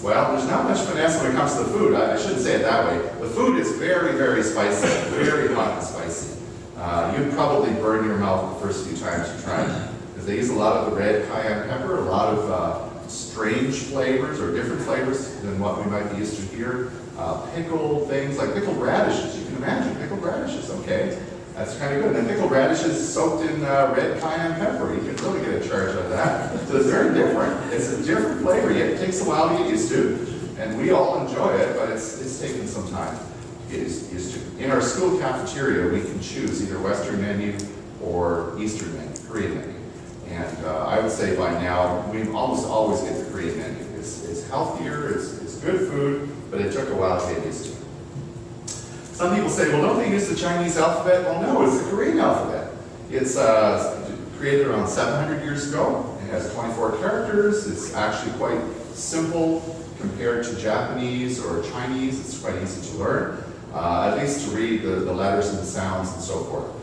Well, there's not much finesse when it comes to the food. I shouldn't say it that way. The food is very, very spicy, very hot and spicy. You'd probably burn your mouth the first few times you try it, because they use a lot of the red cayenne pepper, a lot of strange flavors or different flavors than what we might be used to here. Pickled things like pickled radishes. You can imagine pickled radishes, okay? That's kind of good. And then pickled radishes soaked in red cayenne pepper. You can really get a charge out of that. So it's very different. It's a different flavor, yet it takes a while to get used to. And we all enjoy it, but it's taken some time to get used to. In our school cafeteria, we can choose either Western menu or Eastern menu, Korean menu. And I would say by now, we almost always get the Korean menu. It's healthier, it's good food, but it took a while to get used to. Some people say, well, don't they use the Chinese alphabet? Well, no, it's the Korean alphabet. It's created around 700 years ago. It has 24 characters. It's actually quite simple compared to Japanese or Chinese. It's quite easy to learn, at least to read the letters and the sounds and so forth.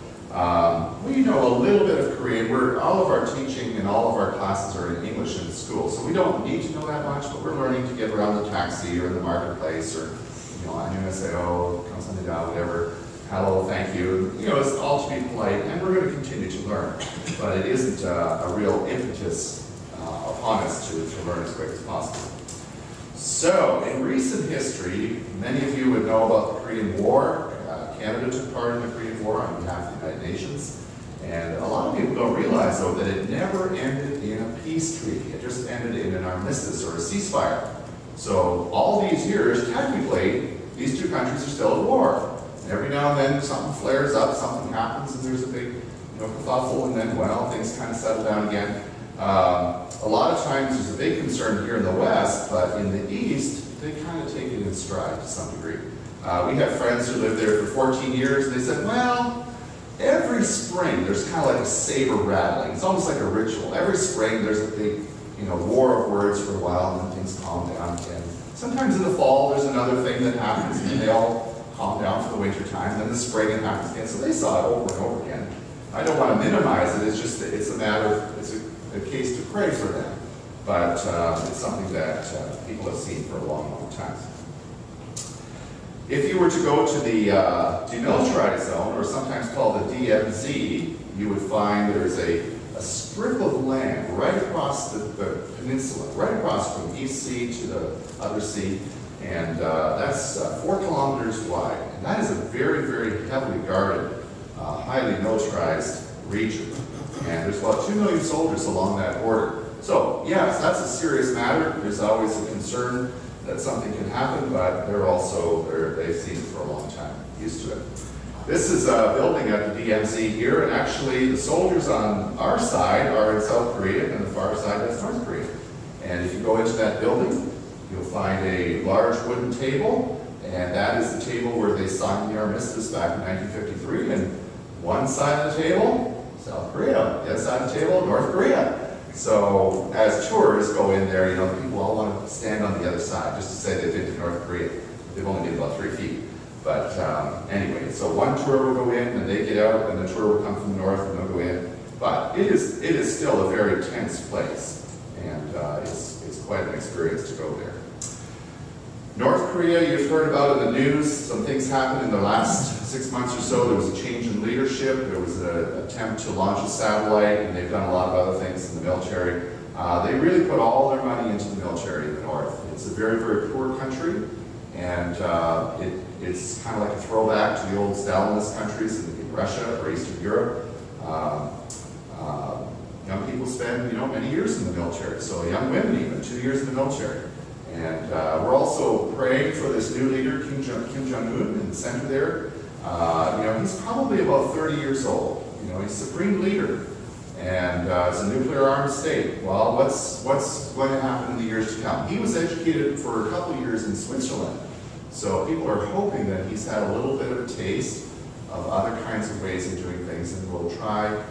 We know a little bit of Korean. All of our teaching and all of our classes are in English in school, so we don't need to know that much, but we're learning to get around the taxi or in the marketplace or 안녕하세요, 감사합니다, whatever, hello, thank you. It's all to be polite, and we're going to continue to learn. But it isn't a real impetus upon us to learn as quick as possible. So, in recent history, many of you would know about the Korean War. Canada took part in the Korean War on behalf of the United Nations. And a lot of people don't realize, though, that it never ended in a peace treaty. It just ended in an armistice or a ceasefire. So all these years, technically, these two countries are still at war. And every now and then something flares up, something happens, and there's a big kerfuffle, and then, well, things kind of settle down again. A lot of times there's a big concern here in the West, but in the East, they kind of take it in stride to some degree. We have friends who lived there for 14 years, and they said, well, every spring there's kind of like a saber rattling. It's almost like a ritual. Every spring there's a big war of words for a while, and then things calm down again. Sometimes in the fall there's another thing that happens, and they all calm down for the winter time. Then the spring it happens again. So they saw it over and over again. I don't want to minimize it. It's just that it's a matter of, it's a case to pray for them. But it's something that people have seen for a long, long time. If you were to go to the demilitarized zone, or sometimes called the DMZ, you would find there's a strip of land right across the peninsula, right across from East Sea to the other sea, and that's 4 kilometers wide. And that is a very, very heavily guarded, highly militarized region. And there's about 2 million soldiers along that border. So, yes, that's a serious matter. There's always a concern that something can happen, but they've seen it for a long time, used to it. This is a building at the DMZ here, and actually the soldiers on our side are in South Korea, and the far side that's North Korea. And if you go into that building, you'll find a large wooden table, and that is the table where they signed the armistice back in 1953. And one side of the table, South Korea. The other side of the table, North Korea. So as tourists go in there, people all want to stand on the other side, just to say they've been to North Korea. They've only been about 3 feet. But anyway, so one tour will go in, and they get out, and the tour will come from the north, and they'll go in. But it is still a very tense place, and it's quite an experience to go there. North Korea, you've heard about in the news. Some things happened in the last 6 months or so. There was a change in leadership. There was an attempt to launch a satellite, and they've done a lot of other things in the military. They really put all their money into the military in the north. It's a very, very poor country, and it's kind of like a throwback to the old Stalinist countries in Russia or Eastern Europe. Young people spend, many years in the military. So young women even, 2 years in the military. And we're also praying for this new leader, Kim Jong-un, in the center there. He's probably about 30 years old. He's supreme leader, and it's a nuclear-armed state. Well, what's going to happen in the years to come? He was educated for a couple of years in Switzerland, so people are hoping that he's had a little bit of a taste of other kinds of ways of doing things, and will try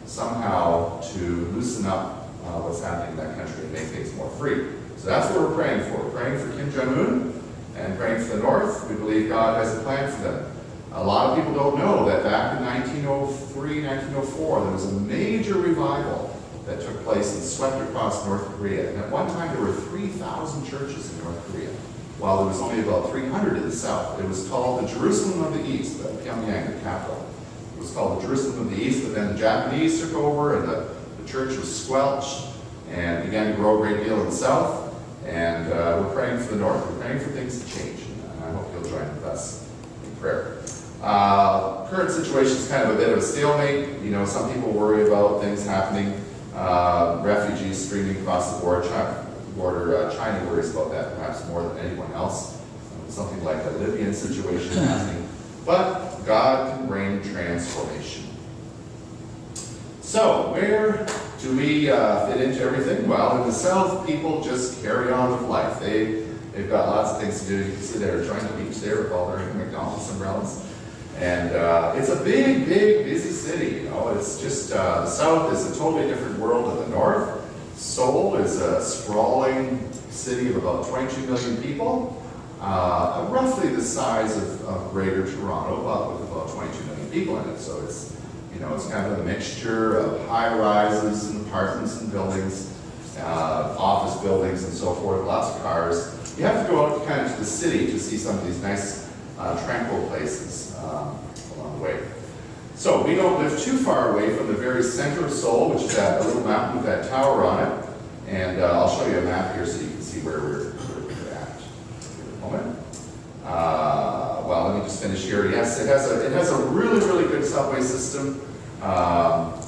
somehow to loosen up what's happening in that country and make things more free. So that's what we're praying for. We're praying for Kim Jong-un and praying for the North. We believe God has a plan for them. A lot of people don't know that back in 1903, 1904, there was a major revival that took place and swept across North Korea. And at one time, there were 3,000 churches in North Korea, while there was only about 300 in the south. It was called the Jerusalem of the East, the Pyongyang, the capital. It was called the Jerusalem of the East, but then the Japanese took over, and the church was squelched and began to grow a great deal in the south. And we're praying for the north. We're praying for things to change. And I hope you'll join with us in prayer. Current situation is kind of a bit of a stalemate. You know, some people worry about things happening, refugees streaming across the border. China worries about that perhaps more than anyone else. Something like a Libyan situation happening. But God can bring transformation. So, where do we fit into everything? Well, in the south, people just carry on with life. They've got lots of things to do. You can see they're joining the beach there with all their McDonald's umbrellas. And it's a big, big, busy city. You know, it's just the south is a totally different world than the north. Seoul is a sprawling city of about 22 million people, roughly the size of Greater Toronto, but with about 22 million people in it. So it's, you know, it's kind of a mixture of high rises and apartments and buildings, office buildings and so forth, lots of cars. You have to go out kind of to the city to see some of these nice tranquil places along the way. So we don't live too far away from the very center of Seoul, which is that little mountain with that tower on it. And I'll show you a map here so you can see where we're at. Give it a moment. Well, let me just finish here. Yes, it has a really, really good subway system,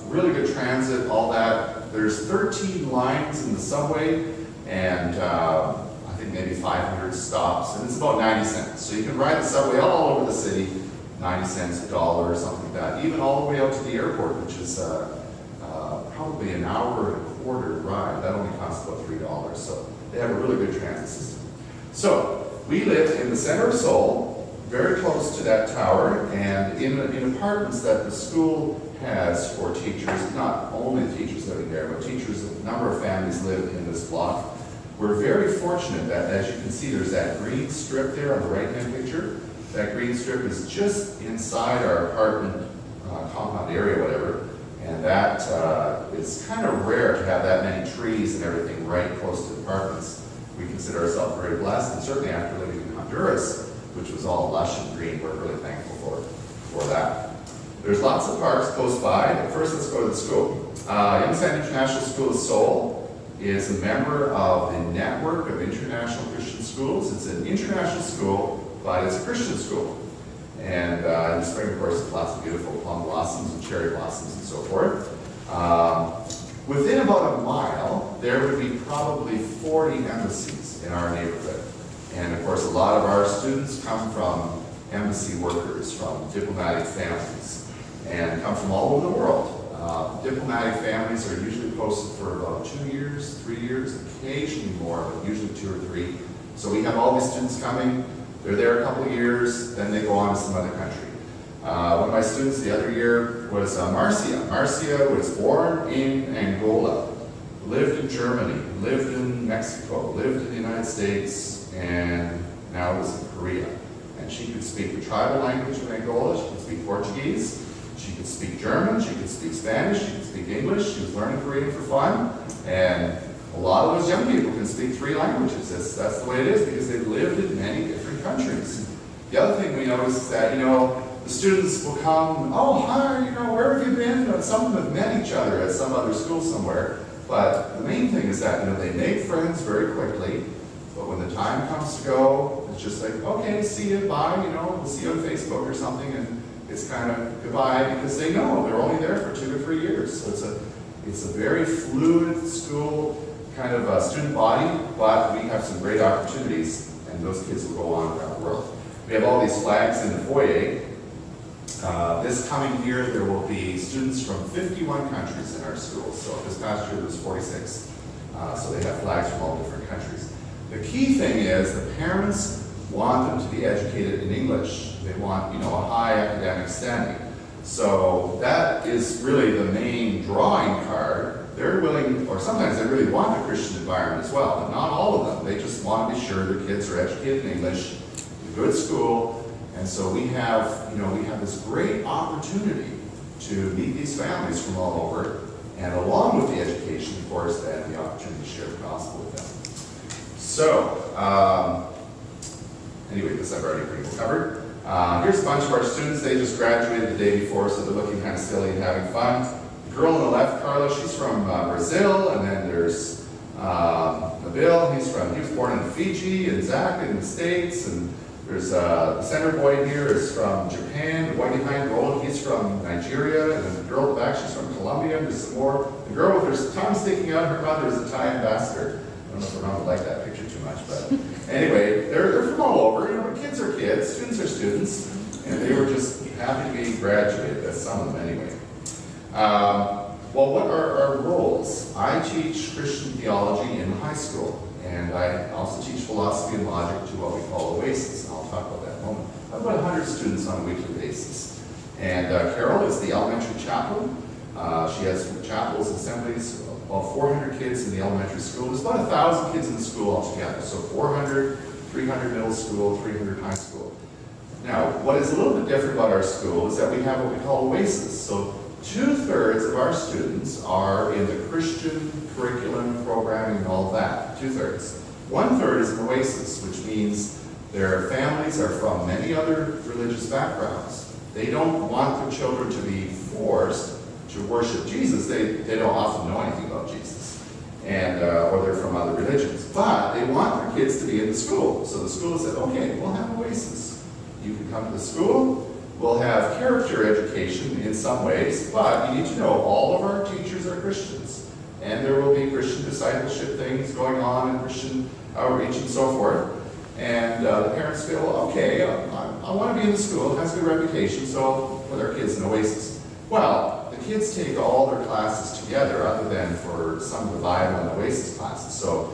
really good transit, all that. There's 13 lines in the subway, and I think maybe 500 stops, and it's about 90 cents. So you can ride the subway all over the city, 90 cents, $1, or something like that, even all the way out to the airport, which is probably an hour and a quarter ride. That only costs about $3. So they have a really good transit system. So we live in the center of Seoul, very close to that tower, and in apartments that the school has for teachers, not only the teachers living there, but teachers, a number of families live in this block. We're very fortunate that, as you can see, there's that green strip there on the right-hand picture. That green strip is just inside our apartment compound area, whatever, and that it's kind of rare to have that many trees and everything right close to apartments. We consider ourselves very blessed, and certainly after living in Honduras, which was all lush and green, we're really thankful for that. There's lots of parks close by, but first let's go to the school. Yongsan International School of Seoul is a member of the Network of International Christian Schools. It's an international school, but it's a Christian school. And in the spring, of course, lots of beautiful plum blossoms and cherry blossoms and so forth. Within about a mile, there would be probably 40 embassies in our neighborhood. And of course, a lot of our students come from embassy workers, from diplomatic families, and come from all over the world. Diplomatic families are usually posted for about 2 years, 3 years, occasionally more, but usually 2 or 3. So we have all these students coming. They're there a couple of years, then they go on to some other country. One of my students the other year was Marcia. Marcia was born in Angola, lived in Germany, lived in Mexico, lived in the United States, and now is in Korea. And she could speak the tribal language of Angola, she could speak Portuguese, she could speak German, she could speak Spanish, she could speak English, she was learning Korean for fun, and a lot of those young people can speak 3 languages. That's the way it is, because they've lived in many different countries. The other thing we notice is that, the students will come, oh, hi, where have you been? Some of them have met each other at some other school somewhere, but the main thing is that, they make friends very quickly, but when the time comes to go, it's just like, okay, see you, bye, we'll see you on Facebook or something, and it's kind of goodbye, because they know they're only there for 2 to 3 years. So it's a very fluid school, kind of a student body, but we have some great opportunities, and those kids will go on around the world. We have all these flags in the foyer. This coming year, there will be students from 51 countries in our school. So this past year, there was 46. So they have flags from all different countries. The key thing is the parents want them to be educated in English. They want, a high academic standing. So that is really the main drawing card. They're willing, or sometimes they really want a Christian environment as well, but not all of them. They just want to be sure their kids are educated in English, a good school, and so we have this great opportunity to meet these families from all over And along with the education, of course, then the opportunity to share the gospel with them. So, anyway, this I've already pretty well covered. Here's a bunch of our students. They just graduated the day before, so they're looking kind of silly and having fun. The girl on the left, Carla, she's from Brazil, and then there's Nabil, he was born in Fiji, and Zach in the States, and there's the center boy here is from Japan, the boy behind Roland, he's from Nigeria, and then the girl at the back, she's from Colombia, and there's some more. The girl with her tongue sticking out, her mother is a Thai ambassador. I don't know if Ron would like that picture too much, but anyway, they're from all over. You know, kids are kids, students are students, and they were just happy to be graduated. That's some of them anyway. Well, what are our roles? I teach Christian theology in high school, and I also teach philosophy and logic to what we call Oasis, and I'll talk about that in a moment. I have about 100 students on a weekly basis. And Carol is the elementary chaplain. She has chapels, assemblies, about 400 kids in the elementary school. There's about 1,000 kids in the school altogether, so 400, 300 middle school, 300 high school. Now, what is a little bit different about our school is that we have what we call Oasis. So 2/3 of our students are in the Christian curriculum, programming, and all of that. 2/3. 1/3 is an Oasis, which means their families are from many other religious backgrounds. They don't want their children to be forced to worship Jesus. They don't often know anything about Jesus, and or they're from other religions. But they want their kids to be in the school. So the school said, okay, we'll have Oasis. You can come to the school. We'll have character education in some ways, but you need to know all of our teachers are Christians. And there will be Christian discipleship things going on and Christian outreach and so forth. And the parents feel, well, okay, I want to be in the school. It has a good reputation, so put our kids in Oasis. Well, the kids take all their classes together other than for some of the Bible and Oasis classes. So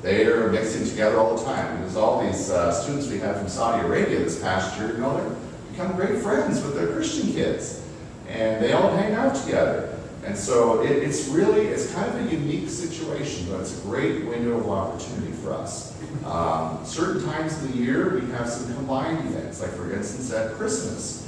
they are mixing together all the time. There's all these students we had from Saudi Arabia this past year, you know, they're become great friends with their Christian kids. And they all hang out together. And so it's kind of a unique situation, but it's a great window of opportunity for us. Certain times of the year, we have some combined events, like for instance at Christmas.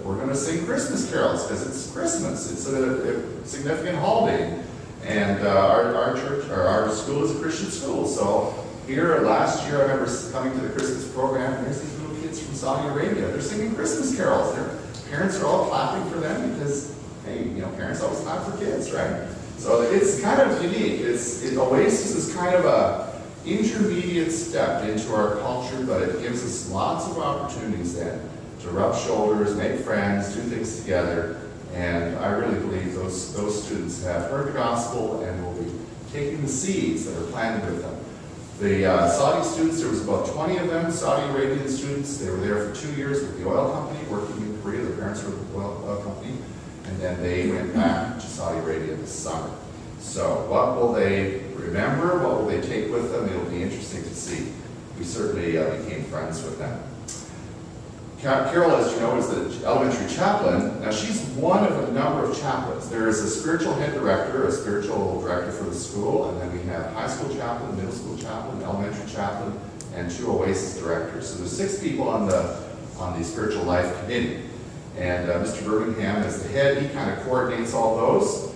We're going to sing Christmas carols because it's Christmas. It's a significant holiday. And our church, or our school is a Christian school. So here, last year, I remember coming to the Christmas program, and there's these little kids from Saudi Arabia. They're singing Christmas carols. Their parents are all clapping for them because, hey, you know, parents always clap for kids, right? So it's kind of unique. Oasis is kind of a intermediate step into our culture, but it gives us lots of opportunities then to rub shoulders, make friends, do things together. And I really believe those students have heard the gospel and will be taking the seeds that are planted with them. The Saudi students, there was about 20 of them, Saudi Arabian students. They were there for 2 years with the oil company, working in Korea. Their parents were with the oil company. And then they went back to Saudi Arabia this summer. So what will they remember? What will they take with them? It'll be interesting to see. We certainly became friends with them. Carol, as you know, is the elementary chaplain. Now, she's one of a number of chaplains. There is a spiritual head director, a spiritual director for the school, and then we have high school chaplain, middle school chaplain, elementary chaplain, and 2 Oasis directors. So there's 6 people on the spiritual life committee. And Mr. Birmingham is the head. He kind of coordinates all those.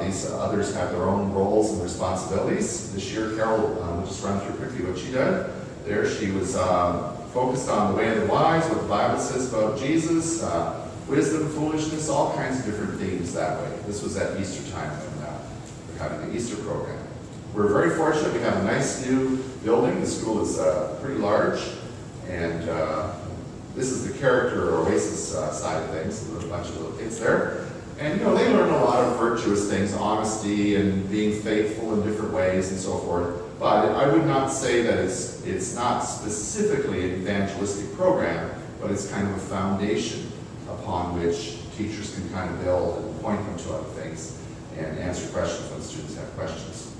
These others have their own roles and responsibilities. This year, Carol, we'll just run through quickly what she did. There, she was focused on the way of the wise, what the Bible says about Jesus, wisdom, foolishness, all kinds of different themes that way. This was at Easter time when we're having the Easter program. We're very fortunate. We have a nice new building. The school is pretty large, and this is the character or Oasis side of things. A bunch of little kids there. And, you know, they learn a lot of virtuous things, honesty and being faithful in different ways and so forth. But I would not say that it's not specifically an evangelistic program, but it's kind of a foundation upon which teachers can kind of build and point them to other things and answer questions when students have questions.